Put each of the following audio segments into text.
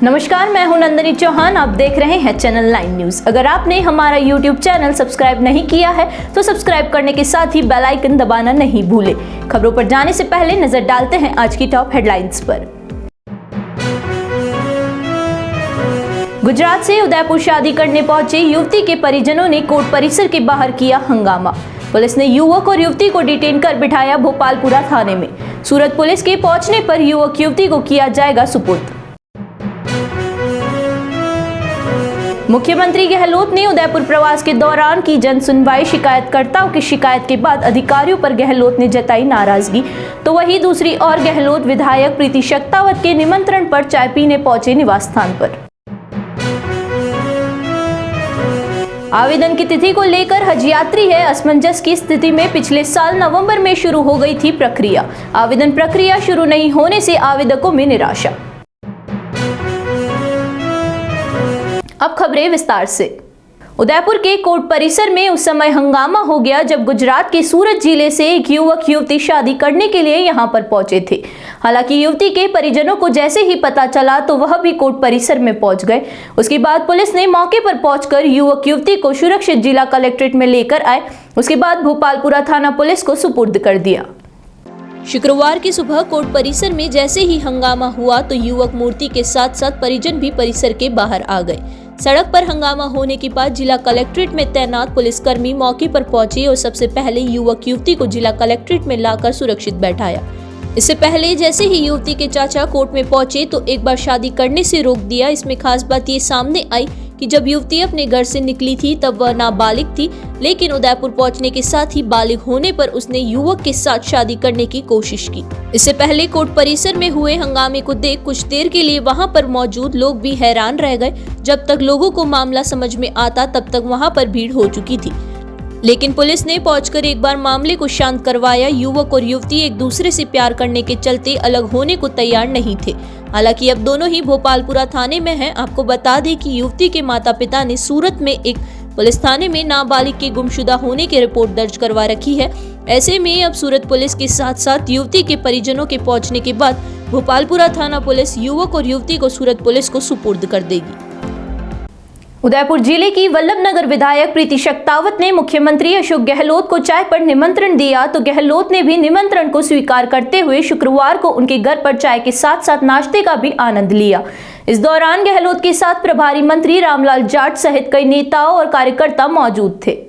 नमस्कार, मैं हूं नंदिनी चौहान। आप देख रहे हैं चैनल 9 न्यूज। अगर आपने हमारा YouTube चैनल सब्सक्राइब नहीं किया है तो सब्सक्राइब करने के साथ ही बेल आइकन दबाना नहीं भूलें। खबरों पर जाने से पहले नजर डालते हैं आज की टॉप हेडलाइंस पर। गुजरात से उदयपुर शादी करने पहुंचे युवती के परिजनों ने कोर्ट परिसर के बाहर किया हंगामा। पुलिस ने युवक और युवती को डिटेन कर बिठाया भोपालपुरा थाने में। सूरत पुलिस के पहुंचने पर युवक युवती को किया जाएगा सुपुर्द। मुख्यमंत्री गहलोत ने उदयपुर प्रवास के दौरान की जन सुनवाई। शिकायतकर्ताओं की शिकायत के बाद अधिकारियों पर गहलोत ने जताई नाराजगी। तो वहीं दूसरी ओर गहलोत विधायक प्रीति शक्तावत के निमंत्रण पर चाय पीने पहुंचे निवास स्थान पर। आवेदन की तिथि को लेकर हज यात्री है असमंजस की स्थिति में। पिछले साल नवंबर में शुरू हो गई थी प्रक्रिया। आवेदन प्रक्रिया शुरू नहीं होने से आवेदकों में निराशा। अब खबरें विस्तार से। उदयपुर के कोर्ट परिसर में उस समय हंगामा हो गया जब गुजरात के सूरत जिले से एक युवक युवती शादी करने के लिए यहां पर पहुंचे थे। हालांकि युवती के परिजनों को जैसे ही पता चला तो वह भी कोर्ट परिसर में पहुंच गए। उसके बाद पुलिस ने मौके पर पहुंचकर युवक युवती को सुरक्षित जिला कलेक्ट्रेट में लेकर आए। उसके बाद भोपालपुरा थाना पुलिस को सुपुर्द कर दिया। शुक्रवार की सुबह कोर्ट परिसर में जैसे ही हंगामा हुआ तो युवक मूर्ति के साथ साथ परिजन भी परिसर के बाहर आ गए। सड़क पर हंगामा होने के बाद जिला कलेक्ट्रेट में तैनात पुलिसकर्मी मौके पर पहुंचे और सबसे पहले युवक युवती को जिला कलेक्ट्रेट में लाकर सुरक्षित बैठाया। इससे पहले जैसे ही युवती के चाचा कोर्ट में पहुंचे तो एक बार शादी करने से रोक दिया। इसमें खास बात ये सामने आई कि जब युवती अपने घर से निकली थी तब वह नाबालिग थी, लेकिन उदयपुर पहुंचने के साथ ही बालिग होने पर उसने युवक के साथ शादी करने की कोशिश की। इससे पहले कोर्ट परिसर में हुए हंगामे को देख कुछ देर के लिए वहां पर मौजूद लोग भी हैरान रह गए। जब तक लोगों को मामला समझ में आता तब तक वहां पर भीड़ हो चुकी थी, लेकिन पुलिस ने पहुंचकर एक बार मामले को शांत करवाया। युवक और युवती एक दूसरे से प्यार करने के चलते अलग होने को तैयार नहीं थे। हालांकि अब दोनों ही भोपालपुरा थाने में हैं। आपको बता दें कि युवती के माता पिता ने सूरत में एक पुलिस थाने में नाबालिग के गुमशुदा होने की रिपोर्ट दर्ज करवा रखी है। ऐसे में अब सूरत पुलिस के साथ साथ युवती के परिजनों के पहुंचने के बाद भोपालपुरा थाना पुलिस युवक और युवती को सूरत पुलिस को सुपुर्द कर देगी। उदयपुर जिले की वल्लभनगर विधायक प्रीति शक्तावत ने मुख्यमंत्री अशोक गहलोत को चाय पर निमंत्रण दिया तो गहलोत ने भी निमंत्रण को स्वीकार करते हुए शुक्रवार को उनके घर पर चाय के साथ साथ नाश्ते का भी आनंद लिया। इस दौरान गहलोत के साथ प्रभारी मंत्री रामलाल जाट सहित कई नेताओं और कार्यकर्ता मौजूद थे।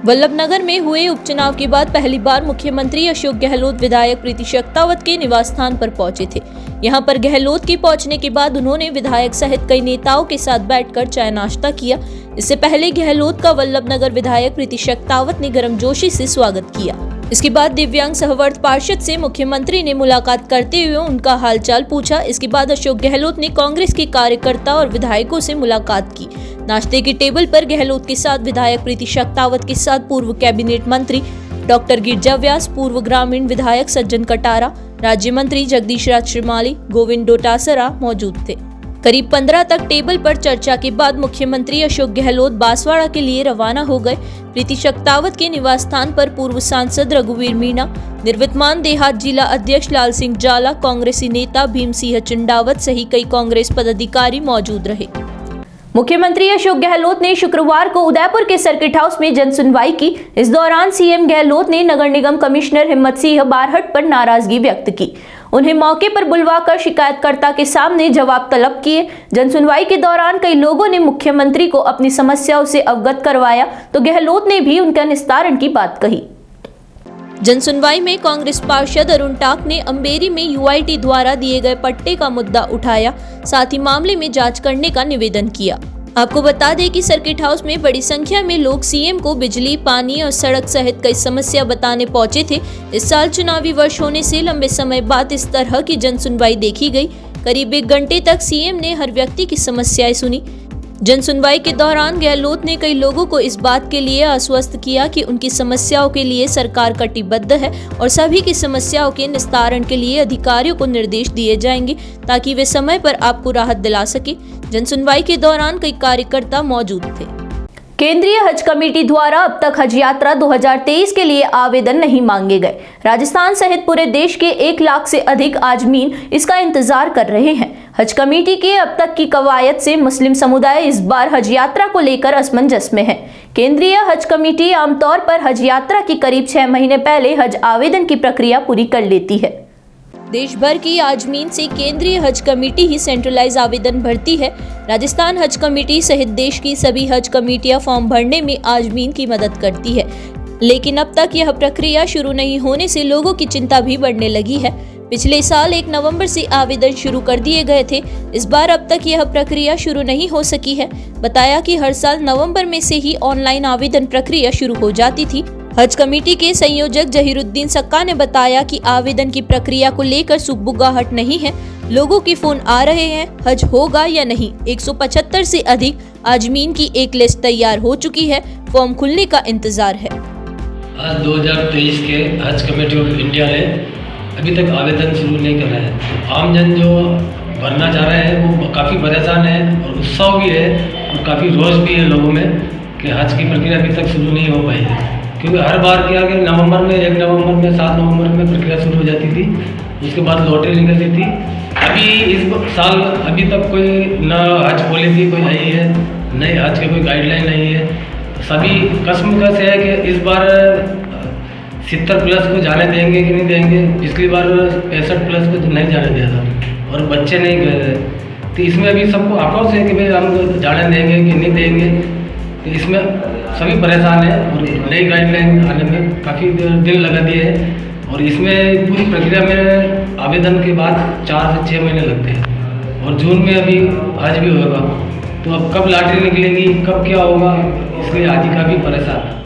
वल्लभनगर में हुए उपचुनाव के बाद पहली बार मुख्यमंत्री अशोक गहलोत विधायक प्रीति शक्तावत के निवास स्थान पर पहुंचे थे। यहां पर गहलोत के पहुंचने के बाद उन्होंने विधायक सहित कई नेताओं के साथ बैठकर चाय नाश्ता किया। इससे पहले गहलोत का वल्लभनगर विधायक प्रीति शक्तावत ने गर्मजोशी से स्वागत किया। इसके बाद दिव्यांग सहवर्त पार्षद से मुख्यमंत्री ने मुलाकात करते हुए उनका हालचाल पूछा। इसके बाद अशोक गहलोत ने कांग्रेस के कार्यकर्ता और विधायकों से मुलाकात की। नाश्ते की टेबल पर गहलोत के साथ विधायक प्रीति शक्तावत के साथ पूर्व कैबिनेट मंत्री डॉक्टर गिरजा व्यास, पूर्व ग्रामीण विधायक सज्जन कटारा, राज्य मंत्री जगदीश राज श्रीमाली, गोविंद डोटासरा मौजूद थे। करीब 15 तक टेबल पर चर्चा के बाद मुख्यमंत्री अशोक गहलोत बांसवाड़ा के लिए रवाना हो गए। प्रीति शक्तावत के निवास स्थान पर पूर्व सांसद रघुवीर मीणा, निर्वितमान देहात जिला अध्यक्ष लाल सिंह जाला, कांग्रेसी नेता भीम सिंह चंडावत सहित कई कांग्रेस पदाधिकारी मौजूद रहे। मुख्यमंत्री अशोक गहलोत ने शुक्रवार को उदयपुर के सर्किट हाउस में जन सुनवाई की। इस दौरान सीएम गहलोत ने नगर निगम कमिश्नर हिम्मत सिंह बारहट पर नाराजगी व्यक्त की। उन्हें मौके पर बुलवाकर शिकायतकर्ता के सामने जवाब तलब किए। जन सुनवाई के दौरान कई लोगों ने मुख्यमंत्री को अपनी समस्याओं से अवगत करवाया तो गहलोत ने भी उनका निस्तारण की बात कही। जन सुनवाई में कांग्रेस पार्षद अरुण टाक ने अंबेरी में यूआईटी द्वारा दिए गए पट्टे का मुद्दा उठाया, साथ ही मामले में जांच करने का निवेदन किया। आपको बता दें कि सर्किट हाउस में बड़ी संख्या में लोग सीएम को बिजली, पानी और सड़क सहित कई समस्या बताने पहुंचे थे। इस साल चुनावी वर्ष होने से लंबे समय बाद इस तरह की जन सुनवाई देखी गई। करीब 1 घंटे तक सीएम ने हर व्यक्ति की समस्याएं सुनी। जन सुनवाई के दौरान गहलोत ने कई लोगों को इस बात के लिए आश्वस्त किया कि उनकी समस्याओं के लिए सरकार कटिबद्ध है और सभी की समस्याओं के निस्तारण के लिए अधिकारियों को निर्देश दिए जाएंगे ताकि वे समय पर आपको राहत दिला सके। जन सुनवाई के दौरान कई कार्यकर्ता मौजूद थे। केंद्रीय हज कमेटी द्वारा अब तक हज यात्रा 2023 के लिए आवेदन नहीं मांगे गए। राजस्थान सहित पूरे देश के 1 लाख से अधिक आजमीन इसका इंतजार कर रहे हैं। हज कमेटी के अब तक की कवायद से मुस्लिम समुदाय इस बार हज यात्रा को लेकर असमंजस में है। केंद्रीय हज कमेटी आमतौर पर हज यात्रा की करीब 6 महीने पहले हज आवेदन की प्रक्रिया पूरी कर लेती है। देश भर की आजमीन से केंद्रीय हज कमेटी ही सेंट्रलाइज आवेदन भरती है। राजस्थान हज कमेटी सहित देश की सभी हज कमेटियां फॉर्म भरने में आजमीन की मदद करती है, लेकिन अब तक यह प्रक्रिया शुरू नहीं होने से लोगों की चिंता भी बढ़ने लगी है। पिछले साल 1 नवंबर से आवेदन शुरू कर दिए गए थे। इस बार अब तक यह प्रक्रिया शुरू नहीं हो सकी है। बताया कि हर साल नवंबर में से ही ऑनलाइन आवेदन प्रक्रिया शुरू हो जाती थी। हज कमेटी के संयोजक जहीरुद्दीन सक्का ने बताया कि आवेदन की प्रक्रिया को लेकर सुगबुगाहट नहीं है। लोगों के फोन आ रहे हैं, हज होगा या नहीं। 175 से अधिक आजमीन की एक लिस्ट तैयार हो चुकी है। फॉर्म खुलने का इंतजार है। आज 2023 के हज कमेटी ऑफ इंडिया ने अभी तक आवेदन शुरू नहीं कर रहे हैं। आमजन जो भरना चाह रहे हैं वो काफ़ी परेशान है और उत्साह भी है और काफ़ी रोष भी है लोगों में कि हज की प्रक्रिया अभी तक शुरू नहीं हो पाई है। क्योंकि हर बार क्या कि नवंबर में 1 नवंबर में 7 नवंबर में प्रक्रिया शुरू हो जाती थी, उसके बाद लॉटरी निकलती थी। अभी इस साल अभी तक कोई न हज पॉलिसी कोई आई है, नई हज की कोई गाइडलाइन नहीं है। सभी कस्मकस है कि इस बार 70 प्लस को जाने देंगे कि नहीं देंगे। पिछली बार 65 प्लस को नहीं जाने दिया था और बच्चे नहीं गए थे। तो इसमें अभी सबको आक्रोश है कि भाई हम जाने देंगे कि नहीं देंगे। तो इसमें सभी परेशान हैं और नई गाइडलाइन आने में काफ़ी दिन लगा दिए हैं और इसमें पूरी प्रक्रिया में आवेदन के बाद 4 से 6 महीने लगते हैं और जून में अभी हज भी होगा। तो अब कब लॉटरी निकलेगी, कब क्या होगा, इसलिए आज ही काफ़ी परेशान है।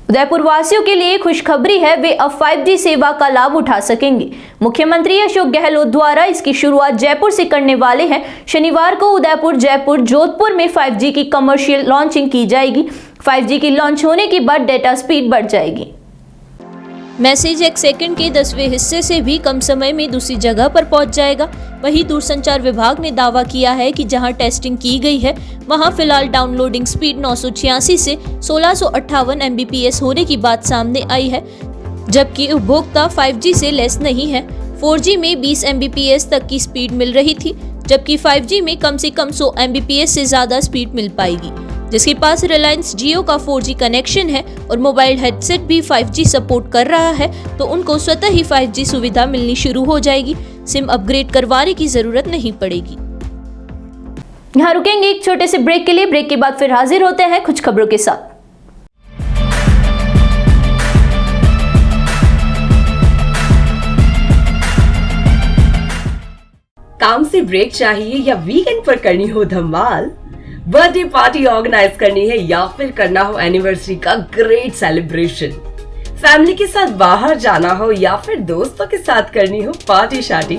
उदयपुर वासियों के लिए खुशखबरी है, वे अब 5G सेवा का लाभ उठा सकेंगे। मुख्यमंत्री अशोक गहलोत द्वारा इसकी शुरुआत जयपुर से करने वाले हैं। शनिवार को उदयपुर, जयपुर, जोधपुर में 5G की कमर्शियल लॉन्चिंग की जाएगी। 5G की लॉन्च होने के बाद डेटा स्पीड बढ़ जाएगी। मैसेज 1 सेकंड के 10वें हिस्से से भी कम समय में दूसरी जगह पर पहुंच जाएगा। वहीं दूरसंचार विभाग ने दावा किया है कि जहां टेस्टिंग की गई है वहां फिलहाल डाउनलोडिंग स्पीड 986 से 1658 Mbps होने की बात सामने आई है, जबकि उपभोक्ता 5G से लेस नहीं है। 4G में 20 Mbps तक की स्पीड मिल रही थी, जबकि 5G में कम से कम 100 Mbps से ज्यादा स्पीड मिल पाएगी। जिसके पास रिलायंस जियो का 4G कनेक्शन है और मोबाइल हेडसेट भी 5G सपोर्ट कर रहा है, तो उनको स्वतः ही 5G सुविधा मिलनी शुरू हो जाएगी। सिम अपग्रेड करवाने की जरूरत नहीं पड़ेगी। यहाँ रुकेंगे एक छोटे से ब्रेक के लिए। ब्रेक के बाद फिर हाजिर होते हैं कुछ खबरों के साथ। काम से ब्रेक चाहिए या वीकेंड पर करनी हो धमाल, बर्थडे पार्टी ऑर्गेनाइज करनी है या फिर करना हो एनिवर्सरी का ग्रेट सेलिब्रेशन, फैमिली के साथ बाहर जाना हो या फिर दोस्तों के साथ करनी हो पार्टी शार्टी,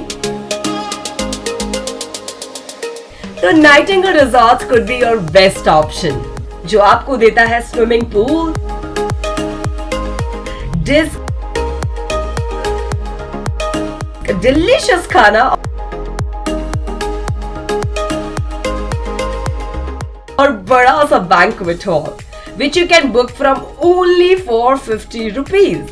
तो Nightingale resorts could be your best option, जो आपको देता है स्विमिंग पूल, डिलीशियस खाना और बड़ा सा banquet hall, which you can book from only for 50 rupees.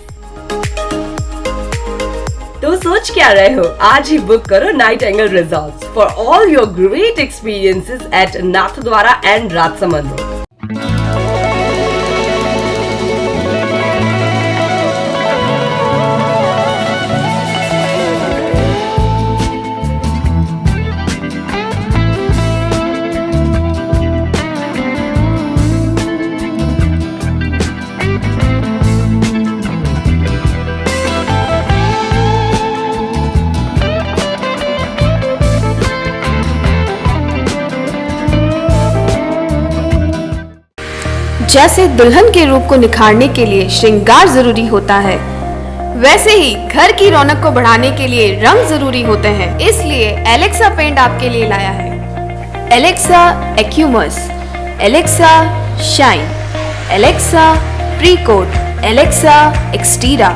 तो सोच क्या रहे हो, आज ही बुक करो Nightingale resorts for all your great experiences at Nathdwara and Rajsamand. जैसे दुल्हन के रूप को निखारने के लिए श्रृंगार जरूरी होता है, वैसे ही घर की रौनक को बढ़ाने के लिए रंग जरूरी होते हैं। इसलिए एलेक्सा पेंट आपके लिए लाया है। Alexa Acumus, Alexa Shine, Alexa Precoat, Alexa Extera,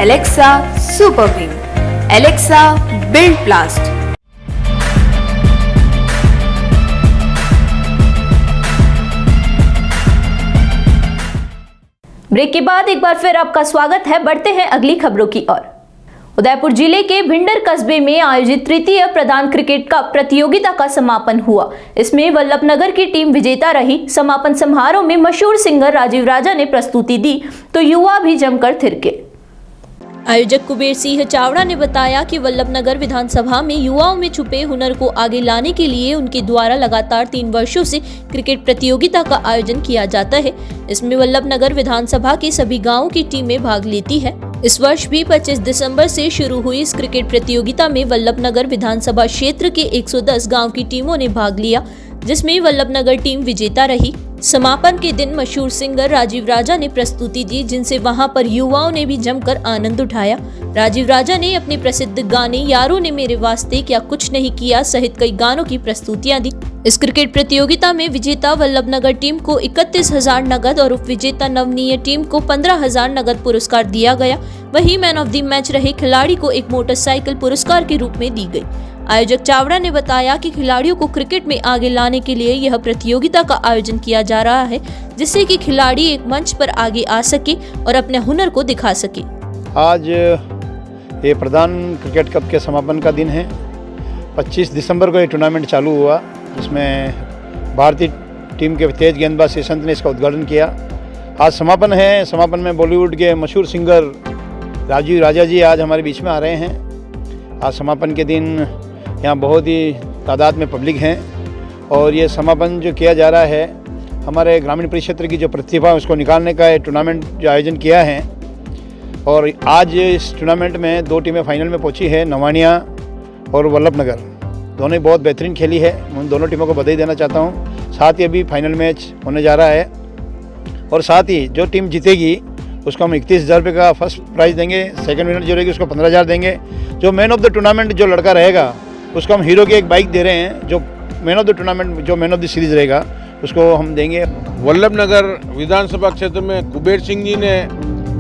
Alexa Superwing, Alexa Build Blast. Break के बाद एक बार फिर आपका स्वागत है। बढ़ते हैं अगली खबरों की ओर। उदयपुर जिले के भिंडर कस्बे में आयोजित तृतीय प्रधान क्रिकेट कप प्रतियोगिता का समापन हुआ। इसमें वल्लभनगर की टीम विजेता रही। समापन समारोह में मशहूर सिंगर राजीव राजा ने प्रस्तुति दी तो युवा भी जमकर थिरके। आयोजक कुबेर सिंह चावड़ा ने बताया कि वल्लभनगर विधानसभा में युवाओं में छुपे हुनर को आगे लाने के लिए उनके द्वारा लगातार 3 वर्षों से क्रिकेट प्रतियोगिता का आयोजन किया जाता है। इसमें वल्लभनगर विधानसभा के सभी गांवों की टीमें भाग लेती है। इस वर्ष भी 25 दिसंबर से शुरू हुई इस क्रिकेट प्रतियोगिता में वल्लभनगर विधानसभा क्षेत्र के 110 गाँव की टीमों ने भाग लिया, जिसमें वल्लभनगर टीम विजेता रही। समापन के दिन मशहूर सिंगर राजीव राजा ने प्रस्तुति दी, जिनसे वहां पर युवाओं ने भी जमकर आनंद उठाया। राजीव राजा ने अपने प्रसिद्ध गाने यारों ने मेरे वास्ते क्या कुछ नहीं किया सहित कई गानों की प्रस्तुतियां दी। इस क्रिकेट प्रतियोगिता में विजेता वल्लभनगर टीम को 31,000 नगद और उप विजेता नवनीय टीम को 15,000 नगद पुरस्कार दिया गया। वहीं मैन ऑफ द मैच रहे खिलाड़ी को एक मोटरसाइकिल पुरस्कार के रूप में दी गई। आयोजक चावड़ा ने बताया कि खिलाड़ियों को क्रिकेट में आगे लाने के लिए यह प्रतियोगिता का आयोजन किया जा रहा है, जिससे कि खिलाड़ी एक मंच पर आगे आ सके और अपने हुनर को दिखा सके। आज ये प्रधान क्रिकेट कप के समापन का दिन है। 25 दिसंबर को ये टूर्नामेंट चालू हुआ, जिसमें भारतीय टीम के तेज गेंदबाज श्रीसंत ने इसका उद्घाटन किया। आज समापन है। समापन में बॉलीवुड के मशहूर सिंगर राजीव राजा जी आज हमारे बीच में आ रहे हैं। आज समापन के दिन यहाँ बहुत ही तादाद में पब्लिक हैं और ये समापन जो किया जा रहा है, हमारे ग्रामीण परिक्षेत्र की जो प्रतिभा है उसको निकालने का ये टूर्नामेंट जो आयोजन किया है। और आज इस टूर्नामेंट में 2 टीमें फाइनल में पहुंची है, नवानिया और वल्लभनगर। दोनों ही बहुत बेहतरीन खेली है। उन दोनों टीमों को बधाई देना चाहता हूँ। साथ ही अभी फाइनल मैच होने जा रहा है और साथ ही जो टीम जीतेगी उसको हम 31,000 रुपये का फर्स्ट प्राइज़ देंगे। सेकंड विनर जो रहेगी उसको 15,000 देंगे। जो मैन ऑफ द टूर्नामेंट जो लड़का रहेगा उसको हम हीरो की एक बाइक दे रहे हैं। जो मैन ऑफ द टूर्नामेंट जो मैन ऑफ द सीरीज़ रहेगा उसको हम देंगे। वल्लभनगर विधानसभा क्षेत्र में कुबेर सिंह जी ने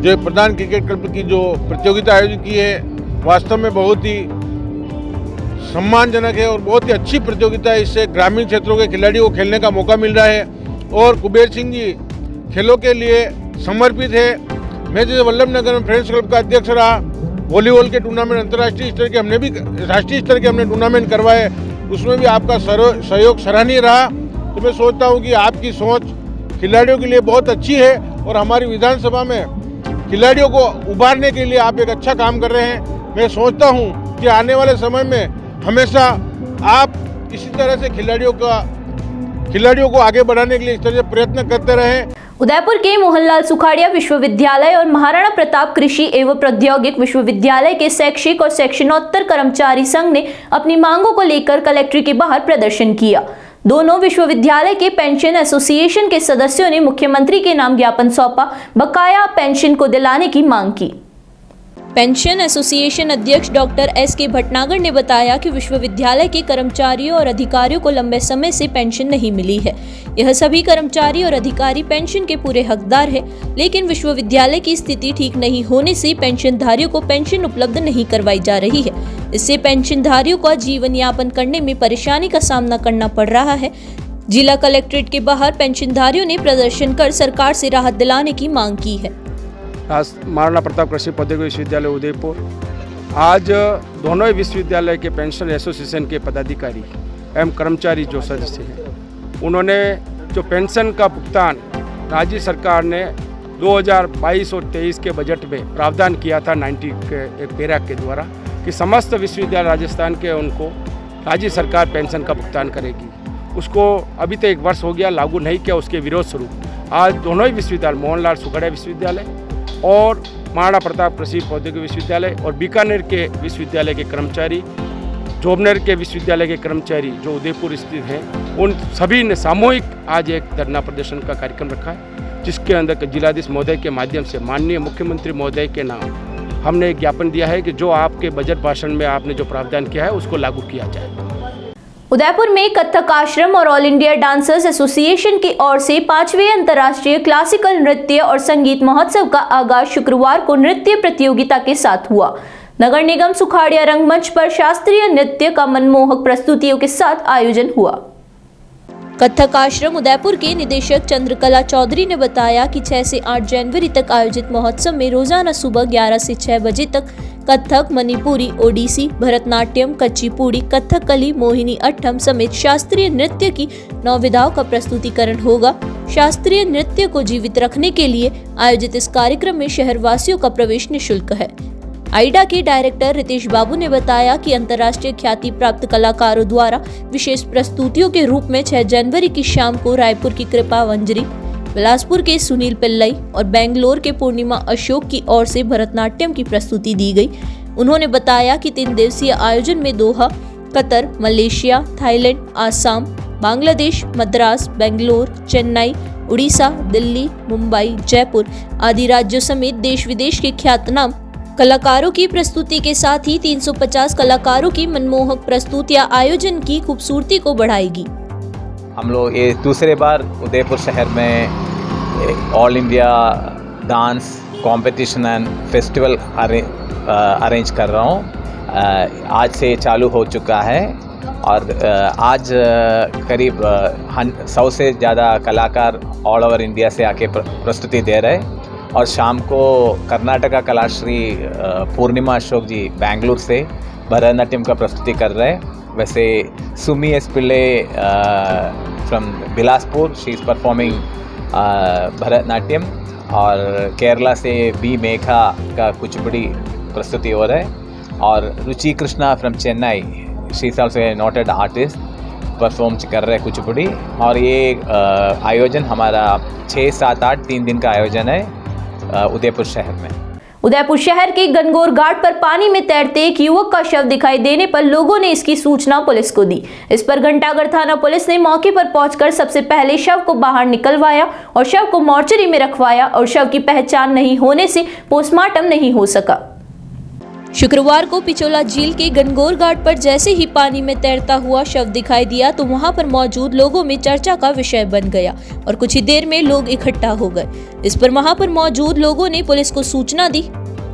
जो प्रधान क्रिकेट कप की जो प्रतियोगिता आयोजित की है, वास्तव में बहुत ही सम्मानजनक है और बहुत ही अच्छी प्रतियोगिता है। इससे ग्रामीण क्षेत्रों के खिलाड़ियों को खेलने का मौका मिल रहा है और कुबेर सिंह जी खेलों के लिए समर्पित है। मैं जैसे वल्लभनगर में फ्रेंड्स क्लब का अध्यक्ष रहा, वॉलीबॉल के टूर्नामेंट अंतर्राष्ट्रीय स्तर के हमने भी राष्ट्रीय स्तर के हमने टूर्नामेंट करवाए, उसमें भी आपका सहयोग सराहनीय रहा। तो मैं सोचता हूं कि आपकी सोच खिलाड़ियों के लिए बहुत अच्छी है और हमारी विधानसभा में खिलाड़ियों को उभारने के लिए आप एक अच्छा काम कर रहे हैं। मैं सोचता हूं कि आने वाले समय में हमेशा आप इसी तरह से खिलाड़ियों को आगे बढ़ाने के लिए इस तरह से प्रयत्न करते रहें। उदयपुर के मोहनलाल सुखाड़िया विश्वविद्यालय और महाराणा प्रताप कृषि एवं प्रौद्योगिक विश्वविद्यालय के शैक्षिक और शैक्षणोत्तर कर्मचारी संघ ने अपनी मांगों को लेकर कलेक्ट्रेट के बाहर प्रदर्शन किया। दोनों विश्वविद्यालय के पेंशन एसोसिएशन के सदस्यों ने मुख्यमंत्री के नाम ज्ञापन सौंपा, बकाया पेंशन को दिलाने की मांग की। पेंशन एसोसिएशन अध्यक्ष डॉक्टर एस.के. भटनागर ने बताया कि विश्वविद्यालय के कर्मचारियों और अधिकारियों को लंबे समय से पेंशन नहीं मिली है। यह सभी कर्मचारी और अधिकारी पेंशन के पूरे हकदार हैं, लेकिन विश्वविद्यालय की स्थिति ठीक नहीं होने से पेंशनधारियों को पेंशन उपलब्ध नहीं करवाई जा रही है। इससे पेंशनधारियों को जीवन यापन करने में परेशानी का सामना करना पड़ रहा है। जिला कलेक्ट्रेट के बाहर पेंशनधारियों ने प्रदर्शन कर सरकार से राहत दिलाने की मांग की है। महाराणा प्रताप कृषि प्रौद्योगिक विश्वविद्यालय उदयपुर, आज दोनों ही विश्वविद्यालय के पेंशन एसोसिएशन के पदाधिकारी एवं कर्मचारी जो सदस्य हैं, उन्होंने जो पेंशन का भुगतान राज्य सरकार ने 2022 और 23 के बजट में प्रावधान किया था 90 के एक पैरा के द्वारा कि समस्त विश्वविद्यालय राजस्थान के उनको राज्य सरकार पेंशन का भुगतान करेगी। उसको अभी तक 1 वर्ष हो गया, लागू नहीं किया। उसके विरोध स्वरूप आज दोनों ही विश्वविद्यालय, मोहनलाल सुखाड़िया विश्वविद्यालय और महाराणा प्रताप कृषि प्रौद्योगिक विश्वविद्यालय और बीकानेर के विश्वविद्यालय के कर्मचारी, जोबनेर के विश्वविद्यालय के कर्मचारी जो उदयपुर स्थित हैं, उन सभी ने सामूहिक आज एक धरना प्रदर्शन का कार्यक्रम रखा है, जिसके अंदर जिलाधीश महोदय के माध्यम से माननीय मुख्यमंत्री महोदय के नाम हमने एक ज्ञापन दिया है कि जो आपके बजट भाषण में आपने जो प्रावधान किया है उसको लागू किया जाए। उदयपुर में कथक आश्रम और ऑल इंडिया डांसर्स एसोसिएशन की ओर से 5वें अंतर्राष्ट्रीय क्लासिकल नृत्य और संगीत महोत्सव का आगाज शुक्रवार को नृत्य प्रतियोगिता के साथ हुआ। नगर निगम सुखाड़िया रंगमंच पर शास्त्रीय नृत्य का मनमोहक प्रस्तुतियों के साथ आयोजन हुआ। कथक आश्रम उदयपुर के निदेशक चंद्रकला चौधरी ने बताया कि 6 से 8 जनवरी तक आयोजित महोत्सव में रोजाना सुबह 11 से 6 बजे तक कथक, मणिपुरी, ओडिसी, भरतनाट्यम, कच्चीपुड़ी, कथकली, मोहिनी अट्टम समेत शास्त्रीय नृत्य की 9 विधाओं का प्रस्तुतिकरण होगा। शास्त्रीय नृत्य को जीवित रखने के लिए आयोजित इस कार्यक्रम में शहरवासियों का प्रवेश निःशुल्क है। आइडा के डायरेक्टर रितेश बाबू ने बताया कि अंतर्राष्ट्रीय ख्याति प्राप्त कलाकारों द्वारा विशेष प्रस्तुतियों के रूप में 6 जनवरी की शाम को रायपुर की कृपा वंजरी, बिलासपुर के सुनील पिल्लई और बेंगलोर के पूर्णिमा अशोक की ओर से भरतनाट्यम की प्रस्तुति दी गई। उन्होंने बताया कि 3 दिवसीय आयोजन में Doha, Qatar, Malaysia, Thailand, Assam, Bangladesh, Madras, Bangalore, Chennai, Orissa, Delhi, Mumbai, Jaipur आदि राज्यों समेत देश विदेश के ख्यातनाम कलाकारों की प्रस्तुति के साथ ही 350 कलाकारों की मनमोहक प्रस्तुतियां आयोजन की खूबसूरती को बढ़ाएगी। हम लोग ये दूसरे बार उदयपुर शहर में all India dance competition and festival arrange कर रहा हूँ। आज से चालू हो चुका है और आज करीब 100 से ज़्यादा कलाकार ऑल ओवर इंडिया से आके प्रस्तुति दे रहे हैं। और शाम को कर्नाटका कलाश्री पूर्णिमा अशोक जी बेंगलुरु से भरतनाट्यम का प्रस्तुति कर रहे हैं। वैसे Sumi S Pillai from Bilaspur, she is performing Bharatanatyam. और केरला से बी मेघा का कुचिपुड़ी प्रस्तुति हो रहा है। और Ruchi Krishna from Chennai, she is also a noted artist, perform कर रहे हैं कुचिपुड़ी। और ये आयोजन हमारा 6, 7, 8 3 दिन का आयोजन है उदयपुर शहर में। उदयपुर शहर के गणगौर घाट पर पानी में तैरते एक युवक का शव दिखाई देने पर लोगों ने इसकी सूचना पुलिस को दी। इस पर घंटाघर थाना पुलिस ने मौके पर पहुंचकर सबसे पहले शव को बाहर निकलवाया और शव को मोर्चरी में रखवाया और शव की पहचान नहीं होने से पोस्टमार्टम नहीं हो सका। शुक्रवार को पिचोला झील के गणगौर घाट पर जैसे ही पानी में तैरता हुआ शव दिखाई दिया तो वहां पर मौजूद लोगों में चर्चा का विषय बन गया और कुछ ही देर में लोग इकट्ठा हो गए। इस पर वहां पर मौजूद लोगों ने पुलिस को सूचना दी।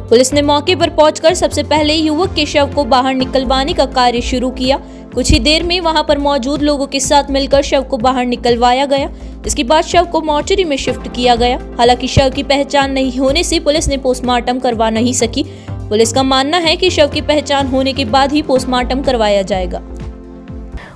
पुलिस ने मौके पर पहुंचकर सबसे पहले युवक के शव को बाहर निकलवाने का कार्य शुरू किया। कुछ ही देर में वहां पर मौजूद लोगों के साथ मिलकर शव को बाहर निकलवाया गया। इसके बाद शव को मोर्चरी में शिफ्ट किया गया। हालांकि शव की पहचान नहीं होने से पुलिस ने पोस्टमार्टम करवा नहीं सकी। पुलिस का मानना है कि शव की पहचान होने के बाद ही पोस्टमार्टम करवाया जाएगा।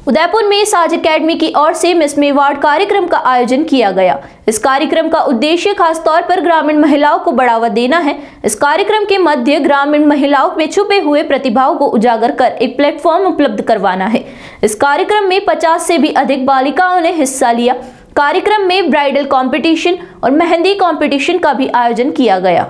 उदयपुर में साज एकेडमी की ओर से मिस मेवाड़ कार्यक्रम का आयोजन किया गया। इस कार्यक्रम का उद्देश्य खास तौर पर ग्रामीण महिलाओं को बढ़ावा देना है। इस कार्यक्रम के मध्य ग्रामीण महिलाओं में छुपे हुए प्रतिभाओं को उजागर कर एक प्लेटफॉर्म उपलब्ध करवाना है। इस कार्यक्रम में 50 से भी अधिक बालिकाओं ने हिस्सा लिया। कार्यक्रम में ब्राइडल कंपटीशन और मेहंदी कंपटीशन का भी आयोजन किया गया।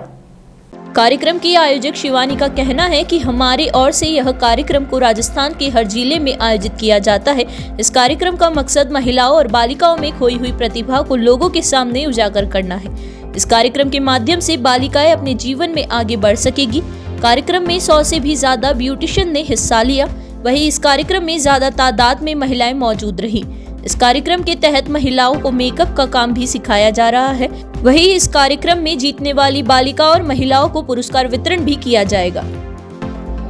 कार्यक्रम की आयोजक शिवानी का कहना है कि हमारी ओर से यह कार्यक्रम को राजस्थान के हर जिले में आयोजित किया जाता है। इस कार्यक्रम का मकसद महिलाओं और बालिकाओं में खोई हुई प्रतिभा को लोगों के सामने उजागर करना है। इस कार्यक्रम के माध्यम से बालिकाएं अपने जीवन में आगे बढ़ सकेगी। कार्यक्रम में 100 से भी ज्यादा ब्यूटिशियन ने हिस्सा लिया। वहीं इस कार्यक्रम में ज्यादा तादाद में महिलाएं मौजूद रही। इस कार्यक्रम के तहत महिलाओं को मेकअप का काम भी सिखाया जा रहा है। वहीं इस कार्यक्रम में जीतने वाली बालिका और महिलाओं को पुरस्कार वितरण भी किया जाएगा।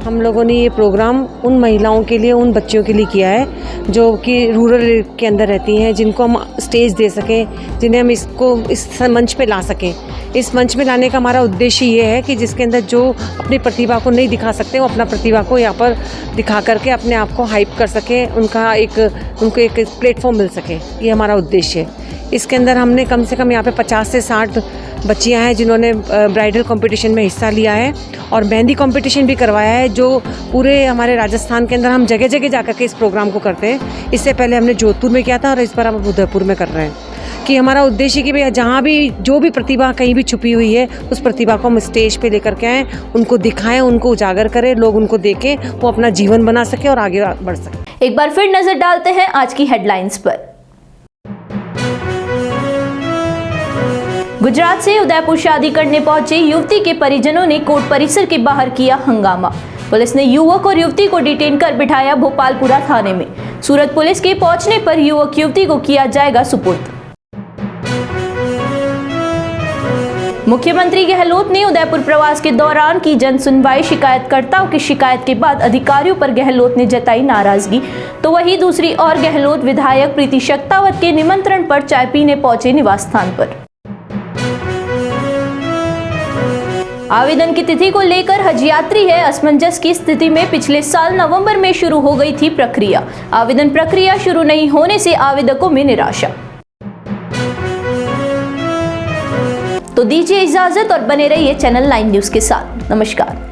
हम लोगों ने ये प्रोग्राम उन महिलाओं के लिए, उन बच्चियों के लिए किया है जो कि रूरल के अंदर रहती हैं, जिनको हम स्टेज दे सकें, जिन्हें हम इस मंच पे ला सकें। इस मंच में लाने का हमारा उद्देश्य ये है कि जिसके अंदर जो अपनी प्रतिभा को नहीं दिखा सकते वो अपना प्रतिभा को यहाँ पर दिखा करके अपने आप को हाइप कर सकें, उनको एक प्लेटफॉर्म मिल सके। ये हमारा उद्देश्य है। इसके अंदर हमने कम से कम यहाँ पे 50 से 60 बच्चियाँ हैं जिन्होंने ब्राइडल कंपटीशन में हिस्सा लिया है और मेहंदी कंपटीशन भी करवाया है, जो पूरे हमारे राजस्थान के अंदर हम जगह जगह जाकर के इस प्रोग्राम को करते हैं। इससे पहले हमने जोधपुर में किया था और इस बार हम उदयपुर में कर रहे हैं कि हमारा उद्देश्य कि भैया जहाँ भी जो भी प्रतिभा कहीं भी छुपी हुई है उस प्रतिभा को हम स्टेज पे लेकर के आएँ, उनको दिखाएं, उनको उजागर करें, लोग उनको देखें, वो अपना जीवन बना सके और आगे बढ़ सके। एक बार फिर नजर डालते हैं आज की हेडलाइंस पर। गुजरात से उदयपुर शादी करने पहुंचे युवती के परिजनों ने कोर्ट परिसर के बाहर किया हंगामा। पुलिस ने युवक और युवती को डिटेन कर बिठाया भोपालपुरा थाने में। सूरत पुलिस के पहुंचने पर युवक युवती को किया जाएगा सुपुर्द। मुख्यमंत्री गहलोत ने उदयपुर प्रवास के दौरान की जन सुनवाई। शिकायतकर्ताओं की शिकायत के बाद अधिकारियों पर गहलोत ने जताई नाराजगी। तो वहीं दूसरी ओर गहलोत विधायक प्रीति शक्तावत के निमंत्रण पर चाय पीने पहुंचे निवास स्थान पर। आवेदन की तिथि को लेकर हज यात्री है असमंजस की स्थिति में। पिछले साल नवंबर में शुरू हो गई थी प्रक्रिया। आवेदन प्रक्रिया शुरू नहीं होने से आवेदकों में निराशा। तो दीजिए इजाजत और बने रहिए चैनल 9 न्यूज के साथ। नमस्कार।